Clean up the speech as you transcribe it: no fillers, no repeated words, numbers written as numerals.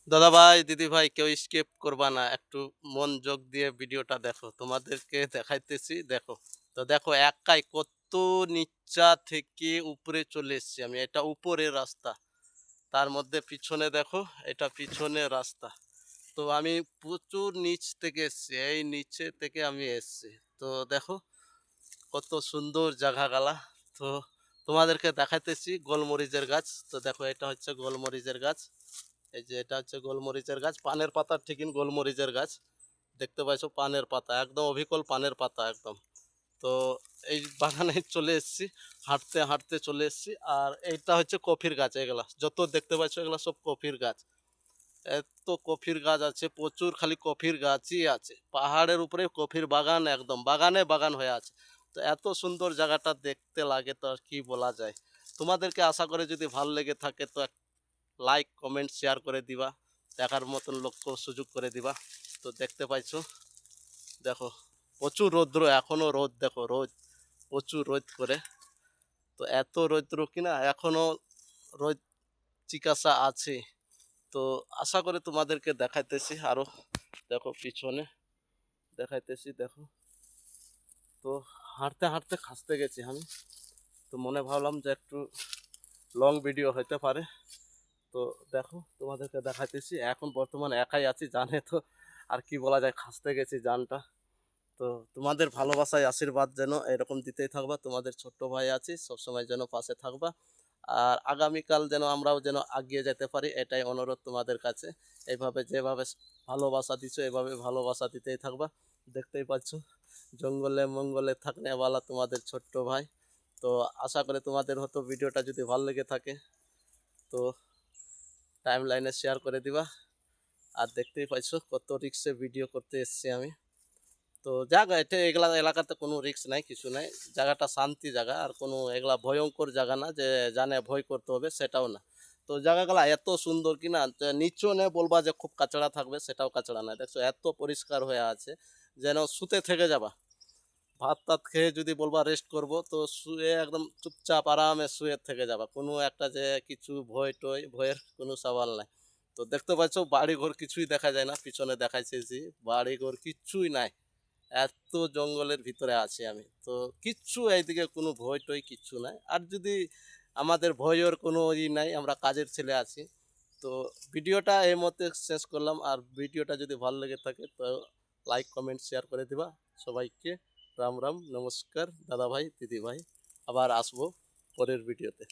দাদা ভাই, দিদি ভাই কেউ স্কিপ করবা না। একটু মনোযোগ দিয়ে ভিডিওটা দেখো। তোমাদেরকে দেখাইতেছি দেখো। তো দেখো একাই কত নিচা থেকে উপরে চলে এসেছি আমি। এটা উপরের রাস্তা। তার মধ্যে পিছনে দেখো, এটা পিছনের রাস্তা। তো আমি প্রচুর নিচ থেকে এসেছি। এই নিচে থেকে আমি এসেছি। তো দেখো কত সুন্দর জায়গাগুলা। তো তোমাদেরকে দেখাইতেছি গোলমরিচের গাছ। তো দেখো এটা হচ্ছে গোলমরিচের গাছ। এই যে এটা হচ্ছে গোলমরিচের গাছ, পানের পাতার ঠিকিন গোলমরিচের গাছ। দেখতে পাইছো পানের পাতা, একদম অবিকল পানের পাতা একদম। তো এই বাগানে চলে এসেছি, হাঁটতে হাঁটতে চলে এসেছি। আর এইটা হচ্ছে কফির গাছ, এগুলা যত দেখতে পাচ্ছ এগুলা সব কফির গাছ। এত কফির গাছ আছে প্রচুর, খালি কফির গাছই আছে। পাহাড়ের উপরে কফির বাগান, একদম বাগানে বাগান হয়ে আছে। তো এত সুন্দর জায়গাটা দেখতে লাগে, তো আর কি বলা যায়। তোমাদেরকে আশা করে যদি ভালো লেগে থাকে তো লাইক কমেন্ট শেয়ার করে দিবা, দেখার মতন লোককে সুযোগ করে দিবা। তো দেখতে পাইছো দেখো প্রচুর রৌদ্র, এখনো রোদ, দেখো রোদ, প্রচুর রোদ করে। তো এত রৌদ্র কিনা এখনো রোদ চিকাসা আছে। তো আশা করে তোমাদেরকে দেখাইতেছি আরো। দেখো পিছনে দেখাইতেছি দেখো। তো হাঁটতে হাঁটতে খাসতে গেছি আমি। তো মনে ভাবলাম যে একটু লং ভিডিও হইতে পারে। তো দেখো তোমাদেরকে দেখাইতেছি, এখন বর্তমানে একাই আছি জানে তো। আর কি বলা যায়, খাসতে গেছি জানটা। তো তোমাদের ভালোবাসায় আশীর্বাদ যেন এরকম দিতেই থাকবা। তোমাদের ছোট্ট ভাই আছি, সবসময় যেন পাশে থাকবা। আর আগামীকাল যেন আমরাও যেন এগিয়ে যেতে পারি, এটাই অনুরোধ তোমাদের কাছে। এইভাবে যেভাবে ভালোবাসা দিছো এভাবে ভালোবাসা দিতেই থাকবা। দেখতেই পাচ্ছ জঙ্গলে মঙ্গলে থাকনেওয়ালা তোমাদের ছোট্ট ভাই। তো আশা করে তোমাদের হয়তো ভিডিওটা যদি ভালো লেগে থাকে তো টাইম লাইনে শেয়ার করে দিবা। আর দেখতেই পাইছো কত রিক্সে ভিডিও করতে এসেছি আমি। তো জায়গা এটা, এগুলা এলাকাতে কোনো রিস্ক নাই, কিছু নাই। জায়গাটা শান্তি জায়গা, আর কোনো এগুলা ভয়ঙ্কর জায়গা না যে জানে ভয় করতে হবে, সেটাও না। তো জায়গাগুলা এত সুন্দর কিনা, নিচু নে বলবা যে খুব কাঁচড়া থাকবে, সেটাও কাঁচড়া না। দেখছো এত পরিষ্কার হয়ে আছে, যেন শুতে থেকে যাবা। ভাত টাত খেয়ে যদি বলবা রেস্ট করব, তো শুয়ে একদম চুপচাপ আরামে শুয়ে থেকে যাবা। কোনো একটা যে কিছু ভয় টয়, ভয়ের কোনো সওয়াল নাই। তো দেখতে পাচ্ছ বাড়ি ঘর কিছুই দেখা যায় না, পিছনে দেখাইছে যে বাড়ি ঘর কিচ্ছুই নাই। এত জঙ্গলের ভিতরে আছি আমি। তো কিচ্ছু এইদিকে কোনো ভয় টয় কিচ্ছু নাই। আর যদি আমাদের ভয়ের কোনো নাই, আমরা কাজের ছেলে আছি। তো ভিডিওটা এই মতে শেষ করলাম। আর ভিডিওটা যদি ভালো লেগে থাকে তো লাইক কমেন্ট শেয়ার করে দিবা সবাইকে। রাম রাম, নমস্কার দাদা ভাই, দিদি ভাই। আবার আসবো পরের ভিডিওতে।